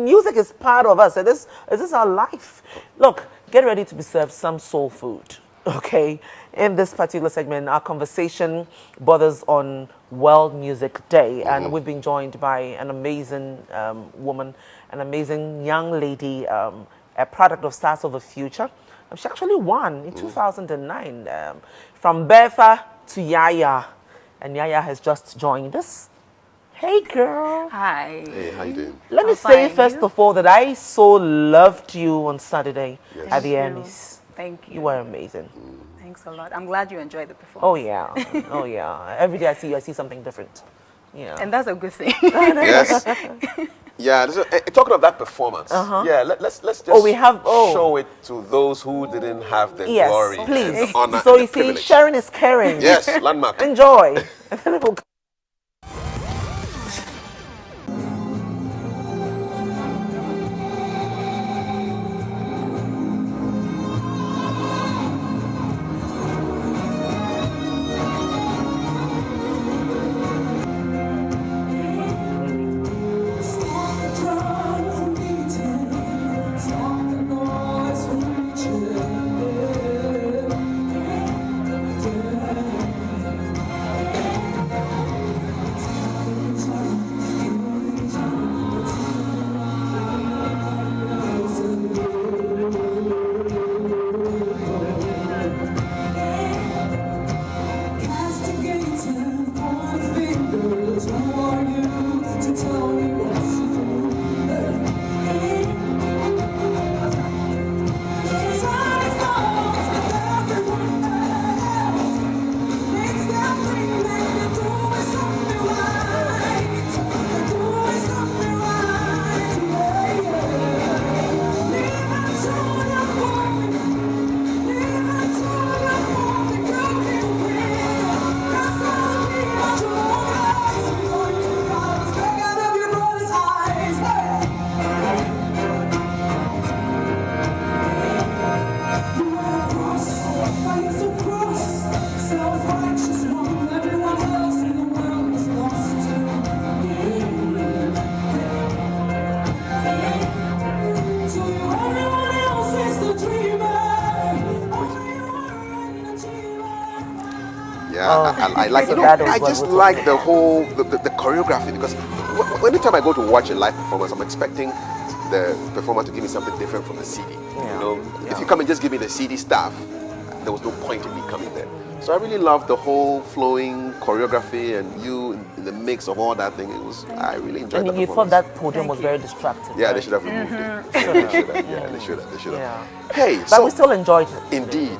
music is part of us. This is our life. Look, get ready to be served some soul food. Okay, in this particular segment, our conversation borders on World Music Day, and we've been joined by an amazing woman, an amazing young lady, a product of Stars of the Future. She actually won in 2009 from Bertha to Yaa Yaa, and Yaa Yaa has just joined us. Hey, girl. Hi. Hey, how you doing? Let me say first of all that I so loved you on Saturday at the Emmys. Thank you. You were amazing. Thanks a lot. I'm glad you enjoyed the performance. Oh yeah, oh yeah. Every day I see you, I see something different. Yeah. And that's a good thing. Yes. Yeah. Talking of that performance. Yeah. Let's just show it to those who didn't have the glory. Please. And honor So and you the see, privilege. sharing is caring. Yes. Landmark. Enjoy. I like it. I just like the whole the choreography, because anytime I go to watch a live performance, I'm expecting the performer to give me something different from the CD. You know, if you come and just give me the CD stuff, there was no point in me coming there. So I really loved the whole flowing choreography and you in the mix of all that thing. I really enjoyed it. And you thought that podium was very distracting. Yeah, right? they should have removed it. They should have. Yeah. Hey, but we still enjoyed it.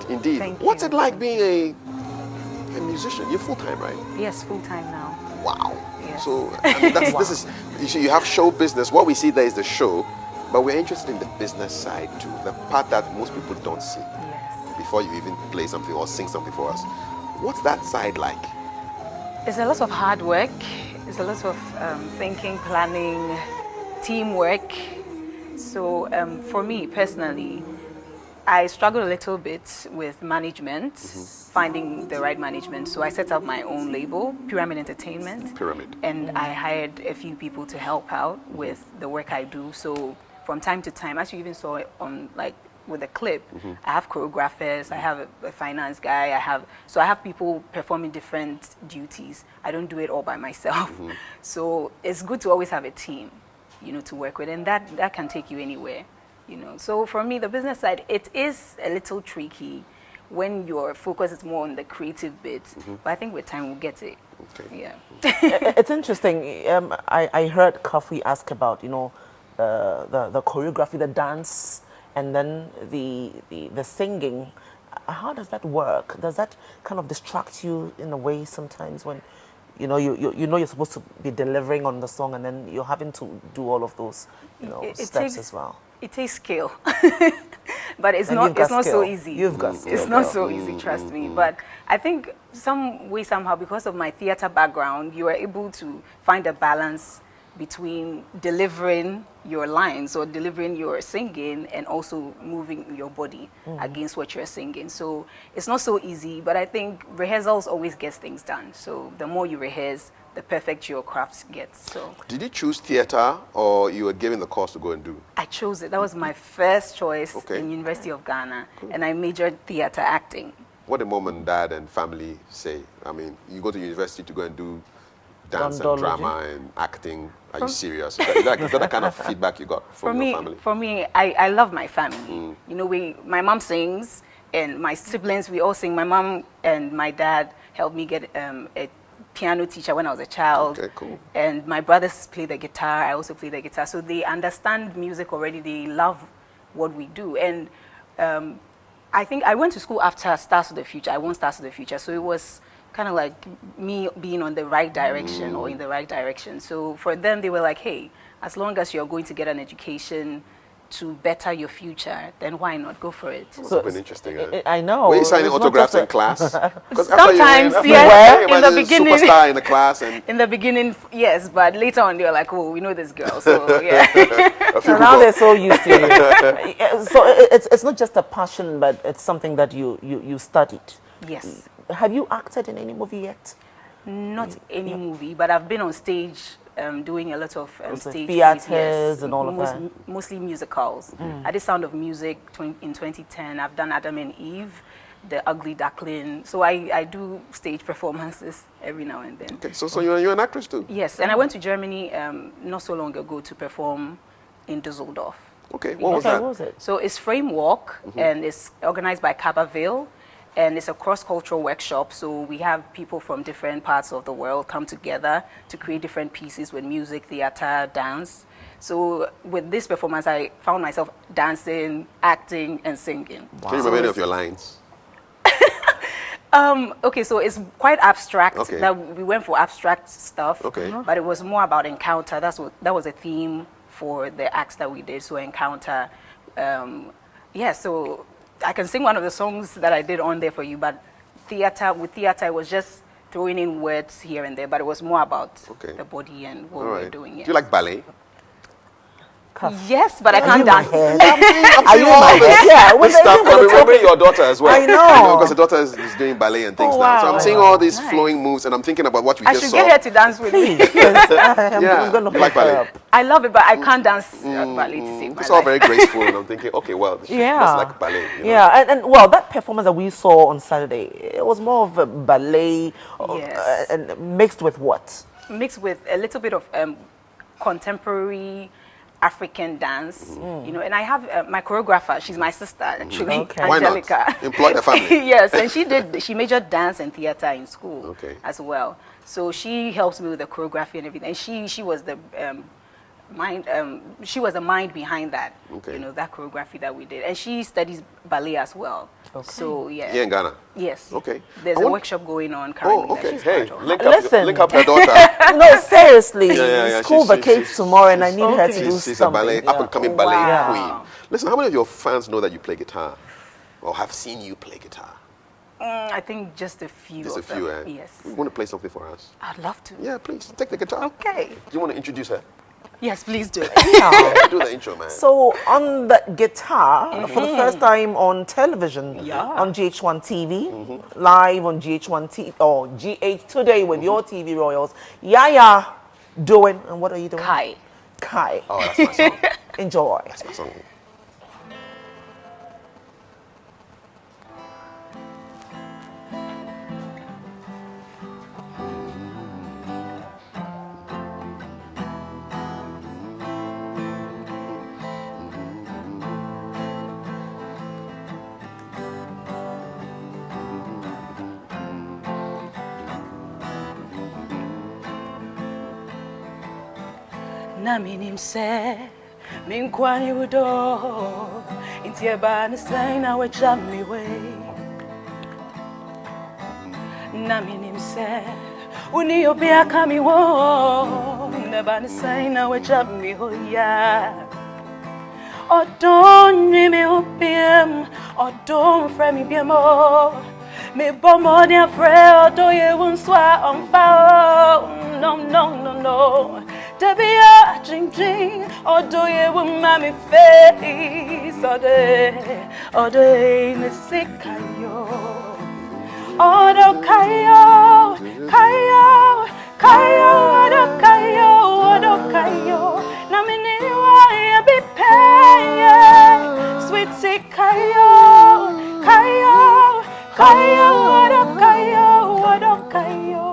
Indeed. Thank What's you. it like being a musician? You're full-time, right? Yes, full time now. Wow. Yes. So I mean, this is, you see, you have show business. What we see there is the show, but we're interested in the business side too, the part that most people don't see. Yes. Before you even play something or sing something for us. What's that side like? It's a lot of hard work. It's a lot of thinking, planning, teamwork. So for me personally, I struggled a little bit with management, finding the right management. So I set up my own label, Pyramid Entertainment. Pyramid. And I hired a few people to help out with the work I do. So from time to time, as you even saw it on with the clip, I have choreographers, I have a finance guy, I have people performing different duties. I don't do it all by myself. So it's good to always have a team, to work with, and that can take you anywhere. So for me, the business side, it is a little tricky when your focus is more on the creative bit, but I think with time we'll get it. Okay. Yeah. It's interesting. I heard Kofi ask about the choreography, the dance, and then the singing. How does that work? Does that kind of distract you in a way sometimes when you're supposed to be delivering on the song and then you're having to do all of those steps as well? It takes skill, but it's not so easy. You've got skill. It's not so easy, trust me. But I think somehow, because of my theater background, you are able to find a balance between delivering your lines or delivering your singing and also moving your body against what you're singing. So it's not so easy, but I think rehearsals always gets things done. So the more you rehearse, the perfect geocraft gets. So Did you choose theater, or you were given the course to go and do? I chose it. That was my first choice Okay. in University of Ghana, and I majored theater acting. What did mom and dad and family say? I mean, you go to university to go and do dance and Dondology. drama and acting. Are you serious? Is that the kind of feedback you got from your family? For me, I love my family. You know, my mom sings, and my siblings, we all sing. My mom and my dad helped me get a piano teacher when I was a child. Okay, cool. And my brothers play the guitar. I also play the guitar. So they understand music already. They love what we do. And I think I went to school after Stars of the Future. I won Stars of the Future. So it was kind of like me being on the right direction or in the right direction. So for them, they were like, hey, as long as you're going to get an education to better your future, then why not go for it? Must have been interesting. I know. Were you signing It's not autographs just in class? 'Cause Sometimes, after yes, you in the beginning. superstar in the class, and In the beginning, yes, but later on, they were like, oh, we know this girl, so yeah. a few So now people- they're so used to it. So it's not just a passion, but it's something that you studied. Yes. Have you acted in any movie yet? Not any movie, but I've been on stage doing a lot of Also stage theatres plays, yes. and all of that. Mostly musicals. I did Sound of Music in 2010. I've done Adam and Eve, The Ugly Duckling. So I do stage performances every now and then. Okay, so you're an actress too? Yes, and I went to Germany not so long ago to perform in Düsseldorf. Okay, what was Okay, that? what was it? So it's Framework, and it's organized by Cabaville, and it's a cross-cultural workshop. So we have people from different parts of the world come together to create different pieces with music, theater, dance. So with this performance, I found myself dancing, acting, and singing. Can you remember any of your lines? Okay, so it's quite abstract. Okay. That we went for abstract stuff, Okay. but it was more about encounter. That was a theme for the acts that we did. So encounter, yeah. So I can sing one of the songs that I did on there for you, but with theater, it was just throwing in words here and there, but it was more about Okay. the body and what All we're right. doing. Do you like ballet? Yes, but I Are can't you my dance. head? I'm Are seeing you all my this, head? Yeah, this when stuff. they I'm were remembering your daughter as well. I know. Because the daughter is doing ballet and things Oh, now. So wow. I'm seeing all these Nice. flowing moves, and I'm thinking about what we I just should saw. get her to dance with me. Please, yes, I'm Yeah, going to you like hook her ballet? up. I love it, but I can't dance ballet to save my It's all life. very graceful, and I'm thinking, okay, well, she Yeah. must like ballet. You know? Yeah, and well, that performance that we saw on Saturday, it was more of a ballet, Yes. and mixed with what? Mixed with a little bit of contemporary African dance, you know. And I have my choreographer. She's my sister, actually, Okay. Why Angelica. not? Employ the family. Yes, and she majored dance and theater in school Okay. as well. So she helps me with the choreography and everything. And she was the she was the mind behind that, Okay. you know, that choreography that we did. And she studies ballet as well. So yeah. Here in Ghana. Yes. Okay. There's I a want- workshop going on currently. Oh, that okay. she's Hey, part of. Listen. link up her daughter. No, seriously, Yeah, school she's- vacates tomorrow, and I need her to do She's a something. ballet, Yeah. up and coming Oh, ballet wow. queen. Listen, how many of your fans know that you play guitar, or have seen you play guitar? I think just a few. Just a of few, them. eh? Yes. You want to play something for us? I'd love to. Yeah, please take the guitar. Okay. Do you want to introduce her? Yes, please do. Yeah. Do the intro, man. So on the guitar, for the first time on television, Yeah. on GH1 TV, live on GH1 TV or GH Today with your TV royals, Yaa Yaa doing, and what are you doing? Kai. Kai. Oh, that's my song. Enjoy. That's my song. Na minim se min kwani wudo inti eba ni say na we jam me way. Na minim se uni obi aka mi wo na ba ni say na we jam me ho ya. Odon ni me opiem odon fre mi biemo me bomo ni afre odo ye unswa on fa no no no no. Debia jing jing, odo ye mami face, ode ne sikayo, odo kayo, kayo, kayo, odo kayo, odo kayo. Na miniwa ya bipeye, sweetie kayo, kayo, kayo, odo kayo, odo kayo.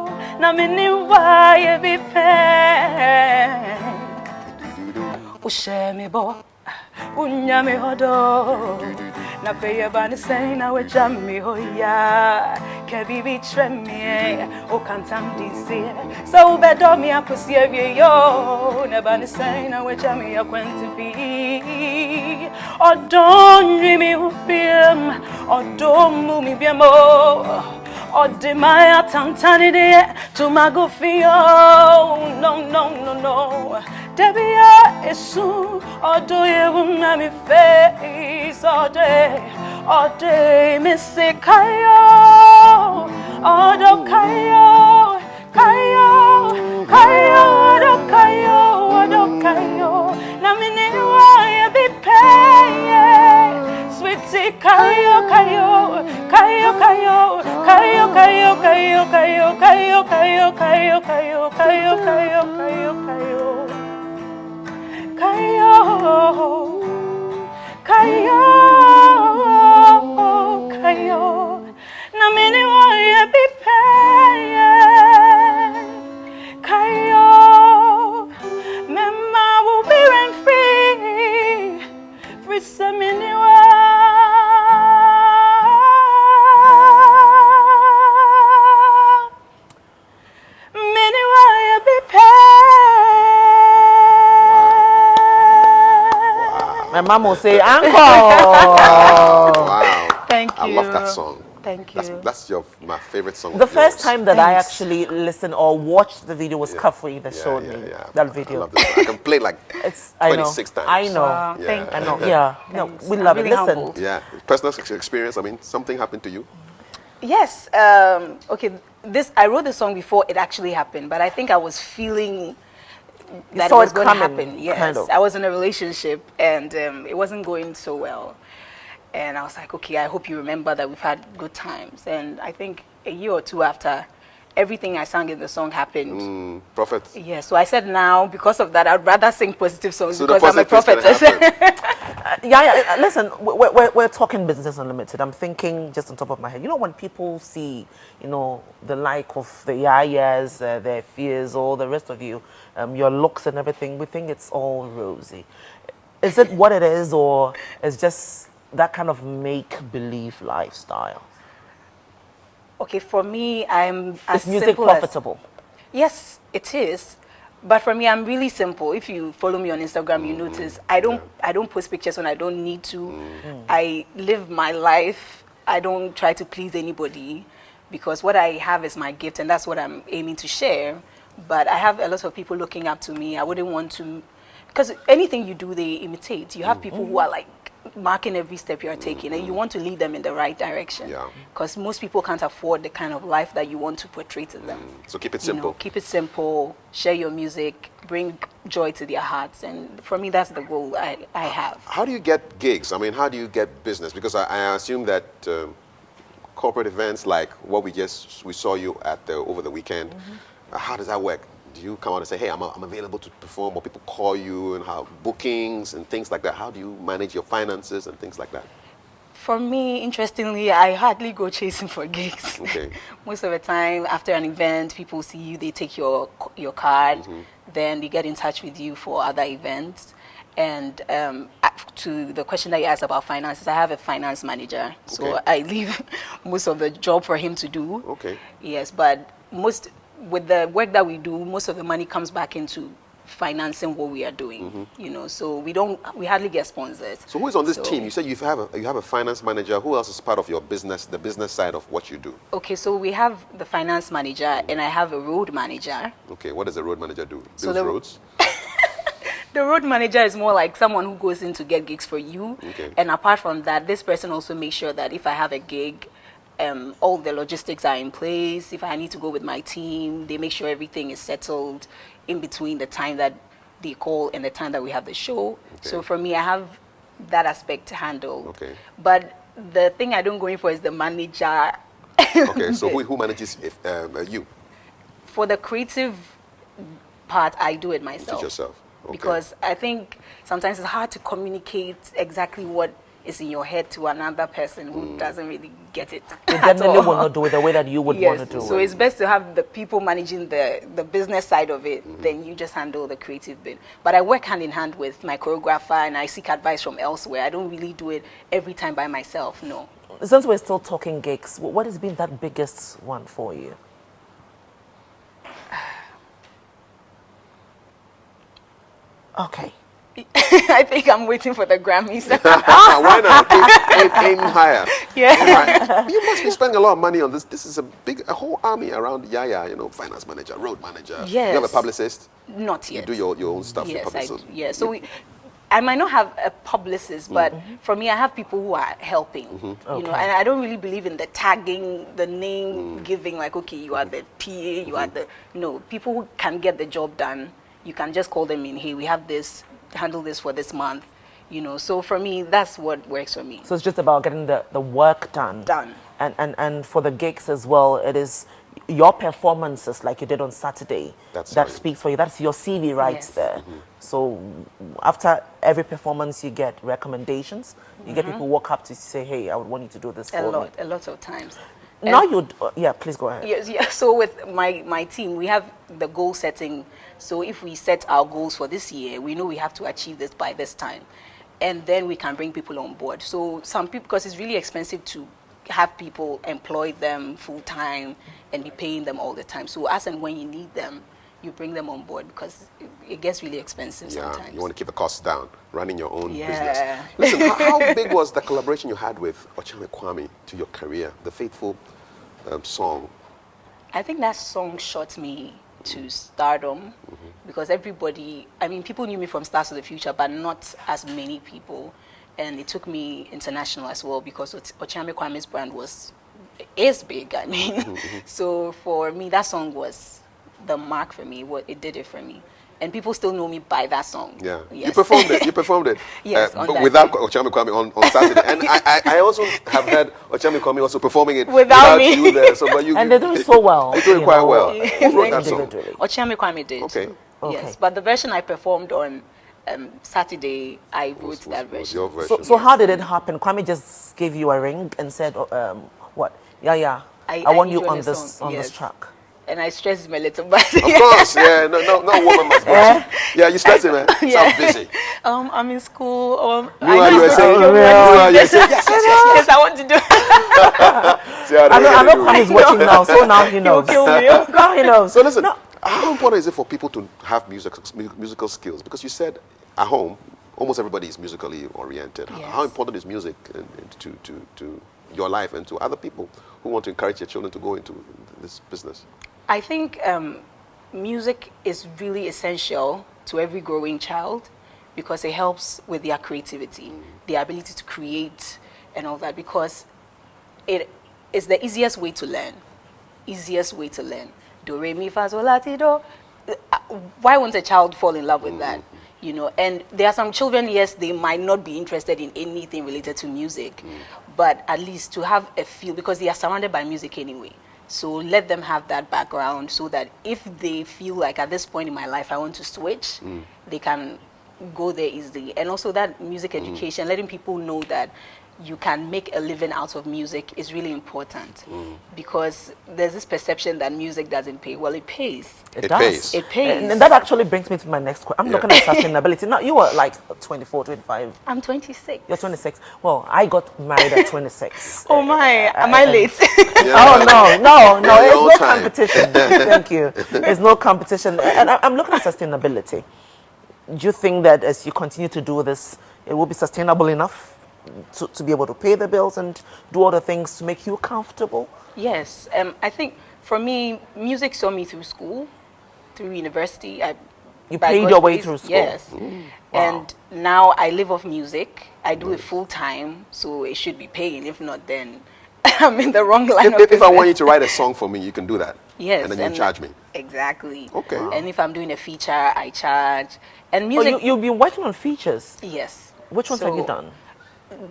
Na miniwa ya bipeye. Ushemi bo, unyami hodo. Na peye bani say na we jammi hoya. Kebibi tremie, o kantam disi. So bedo mi akusi yo. Na bani say na we jammi akwenti fi. Odon mi upim, odon mu mi biemo. Odimaya tantani de to magufio. No, no, no, no. Debia isu, odoye wunami face all day, missy kayo, odo kayo, kayo, kayo, odo kayo, na miniwa ya bipaye, sweetie kayo, kayo, kayo, kayo, kayo, kayo, kayo, kayo, kayo, kayo, kayo, kayo, kayo, kayo, kayo, kayo. Kayo, kayo, kayo, na miniwa ya bipaye, kayo, mema will be rent free, free sa miniwa. Miniwa ya bipaye. My mom will say, Uncle. Wow. Thank you. I love that song. Thank you. That's my favorite song. The of first yours. time that I Thanks. actually listened or watched the video was Kafri that showed me that video. I love this. I can play like I know. 26 times. I know. Wow, Yeah. thank I you. know. Yeah. No, Thanks. we I'm love really it. Listen. humbled. Yeah. Personal experience. I mean, something happened to you. Yes. Okay. I wrote the song before it actually happened, but I think I was feeling that it saw was it going to coming, happen. Yes. kind of. I was in a relationship and it wasn't going so well. And I was like, okay, I hope you remember that we've had good times. And I think a year or two after, everything I sang in the song happened. Prophet. Yeah, so I said now, because of that, I'd rather sing positive songs So the because I'm a positive things prophetess. can happen. Yeah, listen, we're talking Business Unlimited. I'm thinking just on top of my head. You know, when people see, the like of the Yaa Yaas, their fears, or the rest of you, your looks and everything, we think it's all rosy. Is it what it is, or is just that kind of make-believe lifestyle? Okay, for me, I'm as Is music simple as- profitable? Yes, it is. But for me, I'm really simple. If you follow me on Instagram, you notice I don't post pictures when I don't need to. I live my life. I don't try to please anybody because what I have is my gift and that's what I'm aiming to share. But I have a lot of people looking up to me. I wouldn't want to, because anything you do, they imitate. You have people who are like marking every step you're taking and you want to lead them in the right direction. Yeah. Because most people can't afford the kind of life that you want to portray to them. So keep it You know, simple. keep it simple, share your music, bring joy to their hearts. And for me, that's the goal I have. How do you get gigs? I mean, how do you get business? Because I assume that corporate events like what we saw you at over the weekend, how does that work? Do you come out and say, hey, I'm available to perform, or people call you and have bookings and things like that? How do you manage your finances and things like that? For me, interestingly, I hardly go chasing for gigs. Okay. Most of the time, after an event, people see you, they take your card, then they get in touch with you for other events. And to the question that you asked about finances, I have a finance manager. So Okay. I leave most of the job for him to do. Okay. Yes, but with the work that we do, most of the money comes back into financing what we are doing. So we hardly get sponsors. So who is on this team? You said you have a finance manager. Who else is part of your business, the business side of what you do? Okay, so we have the finance manager and I have a road manager. Okay, what does the road manager do? So Builds roads? The road manager is more like someone who goes in to get gigs for you. Okay. And apart from that, this person also makes sure that if I have a gig, all the logistics are in place. If I need to go with my team, they make sure everything is settled in between the time that they call and the time that we have the show. Okay. So for me, I have that aspect to handle. Okay. But the thing I don't go in for is the manager. Okay, so who manages you? for the creative part, I do it myself. Teach yourself. Okay. Because I think sometimes it's hard to communicate exactly what is in your head to another person who doesn't really get it. They definitely will not do it the way that you would want to do so it. it's best to have the people managing the business side of it, then you just handle the creative bit. But I work hand in hand with my choreographer, and I seek advice from elsewhere. I don't really do it every time by myself, no. Since we're still talking gigs, what has been that biggest one for you? Okay. I think I'm waiting for the Grammys. Why not? Aim higher. Yeah. Right. You must be spending a lot of money on this. This is a whole army around Yaa Yaa, you know, finance manager, road manager. Yes. You have a publicist? Not yet. You do your own stuff. Yes, I do. Yeah. So I might not have a publicist, but for me, I have people who are helping. You know, and I don't really believe in the tagging, the name giving, like, okay, you are the PA, you are the... No, people who can get the job done, you can just call them in, hey, we have this, handle this for this month, you know. So for me, that's what works for me. So it's just about getting the work done. And for the gigs as well, it is your performances, like you did on Saturday, that speaks for you. That's your CV right there. So after every performance, you get recommendations. You get people who walk up to say, hey, I would want you to do this for me. A lot of times. Now you'd, yeah, please go ahead. Yes, yeah. So with my team, we have the goal setting. So if we set our goals for this year, we know we have to achieve this by this time. And then we can bring people on board. So some people, because it's really expensive to have people employ them full time and be paying them all the time. So as and when you need them, you bring them on board, because it gets really expensive sometimes. You want to keep the costs down, running your own business. Listen, how big was the collaboration you had with Ochame Kwame to your career, the Faithful song? I think that song shot me to stardom, because everybody, I mean, people knew me from Stars of the Future, but not as many people. And it took me international as well, because Ochame Kwame's brand is big, I mean. So for me, that song was the mark for me. It did it for me. And people still know me by that song. Yeah. Yes. You performed it. Yes, but without Ochame Kwame on Saturday. And I also have heard Ochame Kwame also performing it without me. You there. So, but and they do it so well. They do it quite well. Who wrote that song? Ochame Kwame did. Okay. Yes, but the version I performed on Saturday, I wrote that version. Your version. So how did it happen? Kwame just gave you a ring and said, what? Yeah, I want you on this track. And I stressed him a little bit. Of course, yeah. No woman must Yeah, you stress him, man. Sounds busy. I'm in school. Yes, I want to do it. I know Kwame is watching now, so now he knows. He'll kill me. Now he knows. So listen, how important is it for people to have musical skills? Because you said at home, almost everybody is musically oriented. Yes. How important is music to your life and to other people who want to encourage their children to go into this business? I think music is really essential to every growing child, because it helps with their creativity, their ability to create and all that, because it is the easiest way to learn. Do, re, mi, fa, sol, la, ti, do. Why won't a child fall in love with that? You know, and there are some children, yes, they might not be interested in anything related to music, but at least to have a feel, because they are surrounded by music anyway. So let them have that background, so that if they feel like at this point in my life I want to switch, they can go there easily. And also that music education, letting people know that you can make a living out of music is really important, because there's this perception that music doesn't pay. Well, it pays. It does. It pays. And that actually brings me to my next question. I'm looking at sustainability. Now, you were like 24, 25. I'm 26. You're 26. Well, I got married at 26. Oh my, am I late? Oh, no. There's no competition. Thank you. There's no competition. And I'm looking at sustainability. Do you think that as you continue to do this, it will be sustainable enough to be able to pay the bills and do all the things to make you comfortable? Yes. I think for me, music saw me through school, through university. You paid your way through school? Yes. Wow. And now I live off music. I do it full time, so it should be paying. If not, then I'm in the wrong line of business. If I want you to write a song for me, you can do that. Yes. And then you charge me. Exactly. Okay. And if I'm doing a feature, I charge. And music... you've been working on features? Yes. Which ones have you done?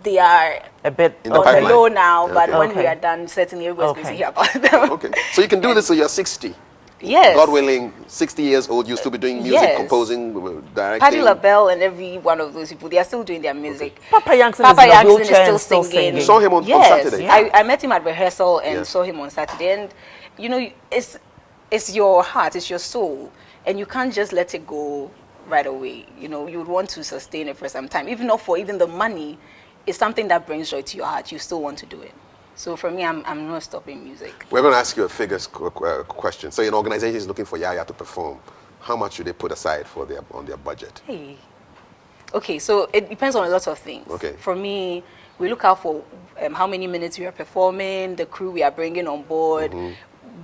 They are a bit low now, but when we are done, certainly everybody's going to hear about them. Okay. So you can do this till you're 60? Yes. God willing, 60 years old, you'll still be doing music, Yes. composing, Patti directing. LaBelle and every one of those people, they are still doing their music. Papa Yankson Papa is in a Yankson wheelchair is and still still singing. singing. You saw him on Saturday? Yeah. I met him at rehearsal and Yeah. saw him on Saturday. And, you know, it's your heart, it's your soul. And you can't just let it go right away. You know, you would want to sustain it for some time. Even not for even the money, it's something that brings joy to your heart. You still want to do it. So for me, I'm not stopping music. We're going to ask you a figures question. So an organization is looking for Yaa Yaa to perform. How much should they put aside for on their budget? Hey. Okay, so it depends on a lot of things. Okay. For me, we look out for how many minutes we are performing, the crew we are bringing on board,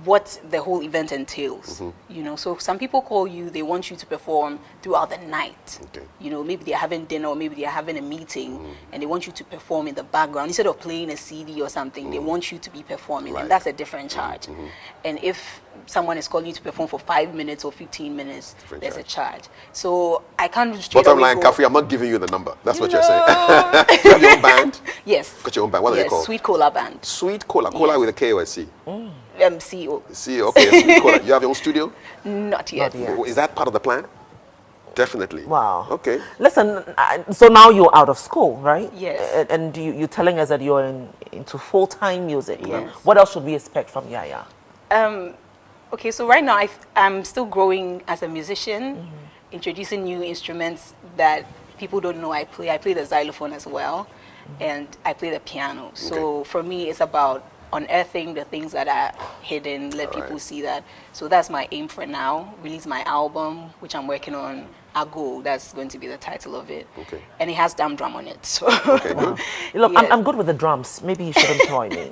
what the whole event entails. You know, so some people call you, they want you to perform throughout the night. Okay. You know, maybe they're having dinner or maybe they're having a meeting and they want you to perform in the background. Instead of playing a CD or something, they want you to be performing, Right. and that's a different charge. And if someone is calling you to perform for 5 minutes or 15 minutes, Different there's charge. a charge. So I can't straight Bottom away line, go, Kafi, I'm not giving you the number. That's what you're No. saying. You have your own band? Yes. Got your own band. What are they Yes, called? Sweet Cola Band. Sweet Cola. Cola Yes. with a K or a C? CEO. C, okay. Sweet Cola. You have your own studio? Not yet. Not yet. Is that part of the plan? Definitely. Wow. Okay. Listen, so now you're out of school, right? Yes. And you're telling us that you're into full-time music. Yes. What else should we expect from Yaa Yaa? Okay, so right now I'm still growing as a musician, introducing new instruments that people don't know I play. I play the xylophone as well, and I play the piano. So for me, it's about unearthing the things that are hidden, let people see that. So that's my aim for now. Release my album, which I'm working on. Ago, that's going to be the title of it. Okay. And it has damn drum on it. So Okay, good. Look, Yes. I'm good with the drums. Maybe you should employ me.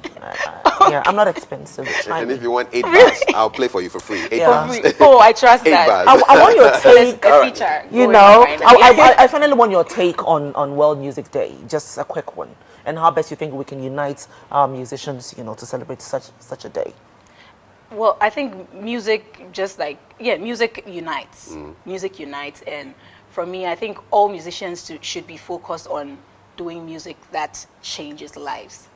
Yeah, I'm not expensive. Try And me. if you want 8 bars, I'll play for you for free. 8 Yeah. bars. Oh, I trust 8 that. bars. I want your There's take. a feature. You going know, on right now. I finally want your take on World Music Day. Just a quick one. And how best you think we can unite our musicians, you know, to celebrate such a day. Well, I think music, music unites. Music unites, and for me, I think all musicians should be focused on doing music that changes lives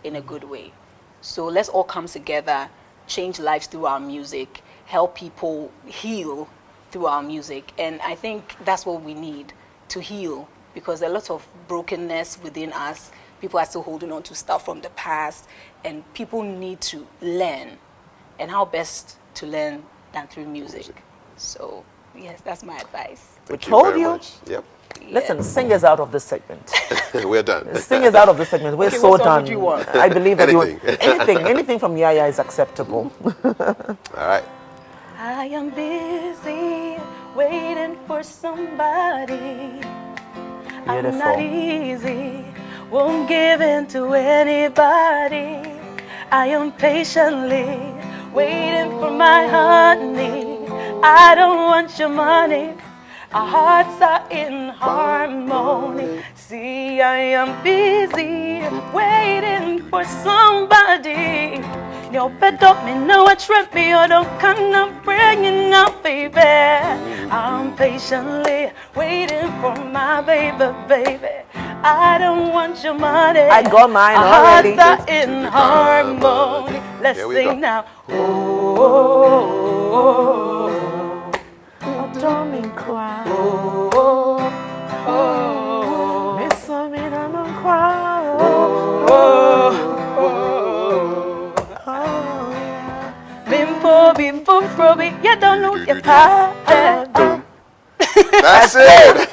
in a good way. So let's all come together, change lives through our music, help people heal through our music, and I think that's what we need to heal, because there's a lot of brokenness within us. People are still holding on to stuff from the past, and people need to learn. And how best to learn than through music. So, yes, that's my advice. Thank told very you. much. Yep. Listen, sing us out of this segment. We're done. Sing us out of this segment. We're Okay, so what song done. would you want? I believe that Anything. anything from Yaa Yaa is acceptable. All right. I am busy waiting for somebody. I'm not Beautiful. easy, won't give in to anybody. I am patiently waiting for my honey. I don't want your money. Our hearts are in harmony. See, I am busy waiting for somebody. Yo, but don't me know a trip me or don't come up bringing up, baby. I'm patiently waiting for my baby. I don't want your money. I got mine Our already. hearts are in harmony. Let's Here we go. sing now. Oh, Don't mean cry. Miss me, don't cry. Before you don't know your part. That's it.